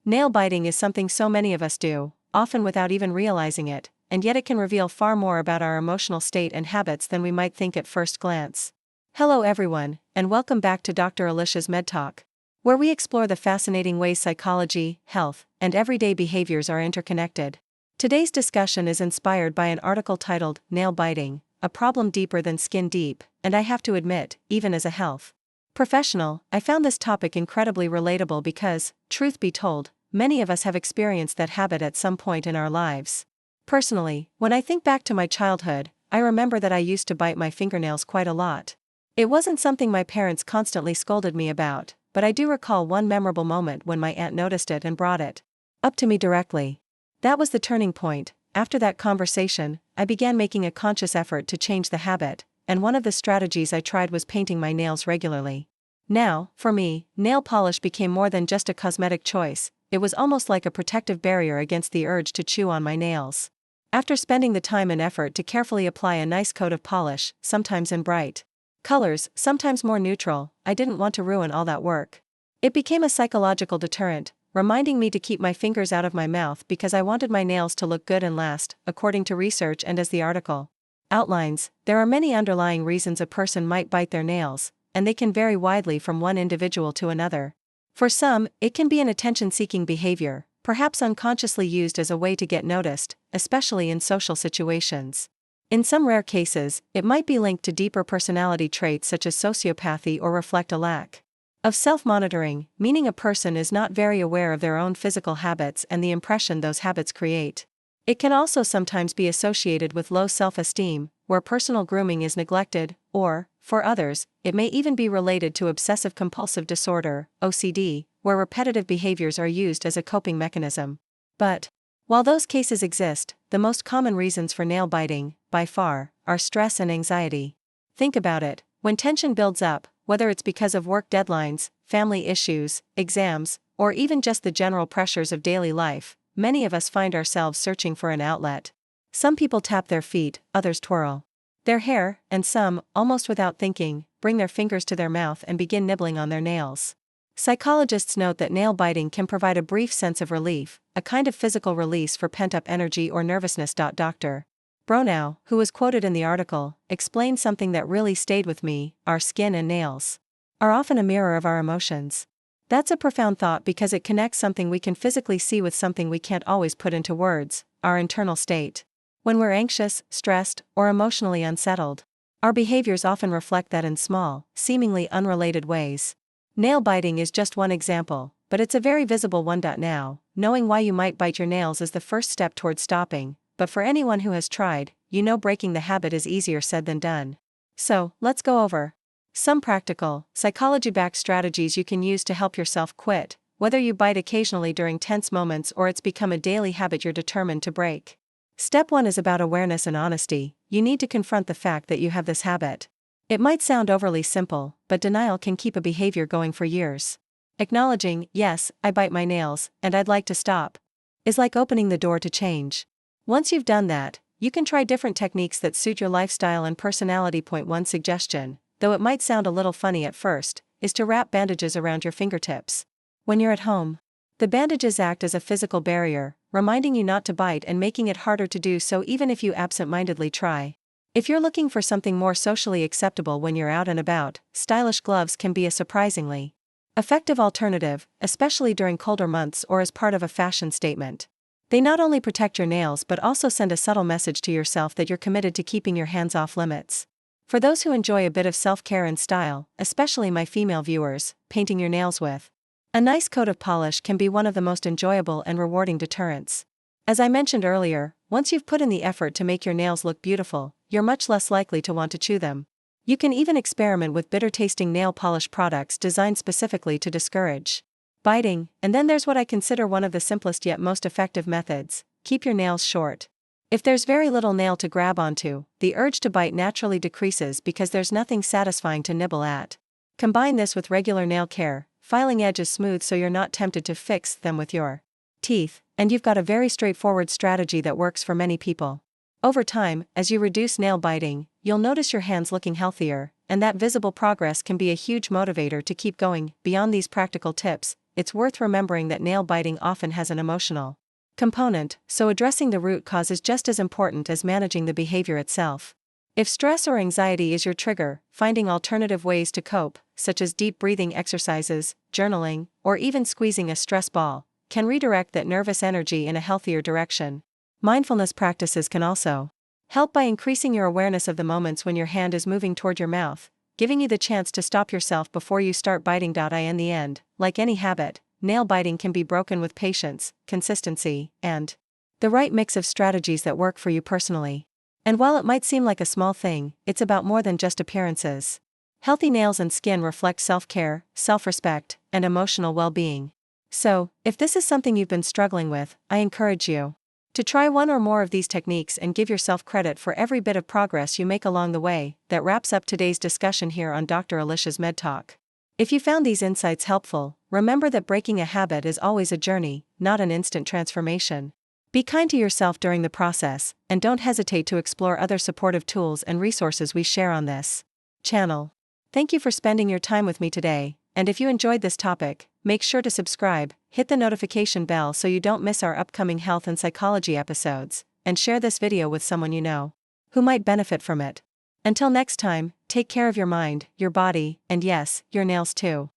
Nail biting is something so many of us do, often without even realizing it, and yet it can reveal far more about our emotional state and habits than we might think at first glance. Hello everyone, and welcome back to Dr. Alicia's MedTalk, where we explore the fascinating ways psychology, health, and everyday behaviors are interconnected. Today's discussion is inspired by an article titled, Nail Biting, a Problem Deeper Than Skin Deep, and I have to admit, even as a health professional, I found this topic incredibly relatable because, truth be told, many of us have experienced that habit at some point in our lives. Personally, when I think back to my childhood, I remember that I used to bite my fingernails quite a lot. It wasn't something my parents constantly scolded me about, but I do recall one memorable moment when my aunt noticed it and brought it up to me directly. That was the turning point. After that conversation, I began making a conscious effort to change the habit, and one of the strategies I tried was painting my nails regularly. Now, for me, nail polish became more than just a cosmetic choice, it was almost like a protective barrier against the urge to chew on my nails. After spending the time and effort to carefully apply a nice coat of polish, sometimes in bright colors, sometimes more neutral, I didn't want to ruin all that work. It became a psychological deterrent, reminding me to keep my fingers out of my mouth because I wanted my nails to look good and last, according to research and as the article outlines, there are many underlying reasons a person might bite their nails, and they can vary widely from one individual to another. For some, it can be an attention-seeking behavior, perhaps unconsciously used as a way to get noticed, especially in social situations. In some rare cases, it might be linked to deeper personality traits such as sociopathy or reflect a lack of self-monitoring, meaning a person is not very aware of their own physical habits and the impression those habits create. It can also sometimes be associated with low self-esteem, where personal grooming is neglected, or, for others, it may even be related to obsessive-compulsive disorder, OCD, where repetitive behaviors are used as a coping mechanism. But, while those cases exist, the most common reasons for nail biting, by far, are stress and anxiety. Think about it, when tension builds up, whether it's because of work deadlines, family issues, exams, or even just the general pressures of daily life, many of us find ourselves searching for an outlet. Some people tap their feet, others twirl their hair, and some, almost without thinking, bring their fingers to their mouth and begin nibbling on their nails. Psychologists note that nail biting can provide a brief sense of relief, a kind of physical release for pent-up energy or nervousness. Dr. Bronow, who was quoted in the article, explained something that really stayed with me: our skin and nails are often a mirror of our emotions. That's a profound thought because it connects something we can physically see with something we can't always put into words, our internal state. When we're anxious, stressed, or emotionally unsettled, our behaviors often reflect that in small, seemingly unrelated ways. Nail biting is just one example, but it's a very visible one. Now, knowing why you might bite your nails is the first step toward stopping, but for anyone who has tried, you know breaking the habit is easier said than done. So, let's go over some practical, psychology-backed strategies you can use to help yourself quit, whether you bite occasionally during tense moments or it's become a daily habit you're determined to break. Step 1 is about awareness and honesty. You need to confront the fact that you have this habit. It might sound overly simple, but denial can keep a behavior going for years. Acknowledging, yes, I bite my nails, and I'd like to stop, is like opening the door to change. Once you've done that, you can try different techniques that suit your lifestyle and personality. Point 1 suggestion, though it might sound a little funny at first, is to wrap bandages around your fingertips. When you're at home, the bandages act as a physical barrier, reminding you not to bite and making it harder to do so even if you absent-mindedly try. If you're looking for something more socially acceptable when you're out and about, stylish gloves can be a surprisingly effective alternative, especially during colder months or as part of a fashion statement. They not only protect your nails but also send a subtle message to yourself that you're committed to keeping your hands off limits. For those who enjoy a bit of self-care and style, especially my female viewers, painting your nails with a nice coat of polish can be one of the most enjoyable and rewarding deterrents. As I mentioned earlier, once you've put in the effort to make your nails look beautiful, you're much less likely to want to chew them. You can even experiment with bitter-tasting nail polish products designed specifically to discourage biting. And then there's what I consider one of the simplest yet most effective methods: keep your nails short. If there's very little nail to grab onto, the urge to bite naturally decreases because there's nothing satisfying to nibble at. Combine this with regular nail care, filing edges smooth so you're not tempted to fix them with your teeth, and you've got a very straightforward strategy that works for many people. Over time, as you reduce nail biting, you'll notice your hands looking healthier, and that visible progress can be a huge motivator to keep going. Beyond these practical tips, it's worth remembering that nail biting often has an emotional component, so addressing the root cause is just as important as managing the behavior itself. If stress or anxiety is your trigger, finding alternative ways to cope, such as deep breathing exercises, journaling, or even squeezing a stress ball, can redirect that nervous energy in a healthier direction. Mindfulness practices can also help by increasing your awareness of the moments when your hand is moving toward your mouth, giving you the chance to stop yourself before you start biting. In the end, like any habit, nail biting can be broken with patience, consistency, and the right mix of strategies that work for you personally. And while it might seem like a small thing, it's about more than just appearances. Healthy nails and skin reflect self-care, self-respect, and emotional well-being. So, if this is something you've been struggling with, I encourage you to try one or more of these techniques and give yourself credit for every bit of progress you make along the way. That wraps up today's discussion here on Dr. Alicia's MedTalk. If you found these insights helpful, remember that breaking a habit is always a journey, not an instant transformation. Be kind to yourself during the process, and don't hesitate to explore other supportive tools and resources we share on this channel. Thank you for spending your time with me today, and if you enjoyed this topic, make sure to subscribe, hit the notification bell so you don't miss our upcoming health and psychology episodes, and share this video with someone you know who might benefit from it. Until next time, take care of your mind, your body, and yes, your nails too.